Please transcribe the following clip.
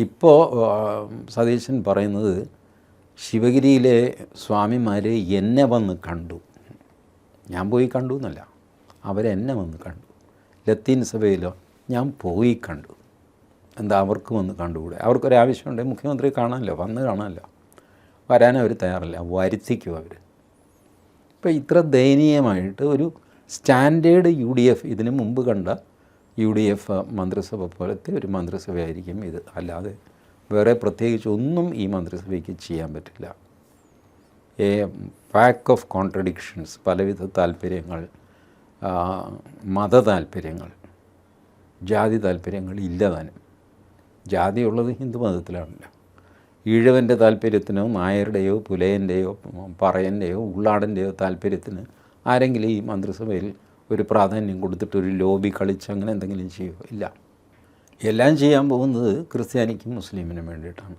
ഇപ്പോൾ സതീശൻ പറയുന്നത് ശിവഗിരിയിലെ സ്വാമിമാർ എന്നെ വന്ന് കണ്ടു, ഞാൻ പോയി കണ്ടു എന്നല്ല, അവരെന്നെ വന്ന് കണ്ടു. ലത്തീൻ സഭയിലോ ഞാൻ പോയി കണ്ടു. എന്താ അവർക്ക് വന്ന് കണ്ടുകൂടെ? അവർക്കൊരാവശ്യമുണ്ടെങ്കിൽ മുഖ്യമന്ത്രി കാണാമല്ലോ, വന്ന് കാണാമല്ലോ. വരാൻ അവർ തയ്യാറല്ല, വരുത്തിക്കും അവർ. ഇപ്പോൾ ഇത്ര ദയനീയമായിട്ട് ഒരു സ്റ്റാൻഡേർഡ് UDF, ഇതിനു മുമ്പ് കണ്ട UDF മന്ത്രിസഭ പോലത്തെ ഒരു മന്ത്രിസഭയായിരിക്കും ഇത്. അല്ലാതെ വേറെ പ്രത്യേകിച്ച് ഒന്നും ഈ മന്ത്രിസഭയ്ക്ക് ചെയ്യാൻ പറ്റില്ല. എ പാക്ക് ഓഫ് കോൺട്രഡിക്ഷൻസ്, പലവിധ താല്പര്യങ്ങൾ, മത താല്പര്യങ്ങൾ, ജാതി താല്പര്യങ്ങൾ ഇല്ലതാനും. ജാതിയുള്ളത് ഹിന്ദു മതത്തിലാണല്ലോ. ഈഴവൻ്റെ താല്പര്യത്തിനോ നായരുടെയോ പുലയൻ്റെയോ പറയൻ്റെയോ ഉള്ളാടൻ്റെയോ താല്പര്യത്തിന് ആരെങ്കിലും ഈ മന്ത്രിസഭയിൽ ഒരു പ്രാധാന്യം കൊടുത്തിട്ട് ഒരു ലോബി കളിച്ച് അങ്ങനെ എന്തെങ്കിലും ചെയ്യുമോ? ഇല്ല. എല്ലാം ചെയ്യാൻ പോകുന്നത് ക്രിസ്ത്യാനിക്കും മുസ്ലിമിനും വേണ്ടിയിട്ടാണ്.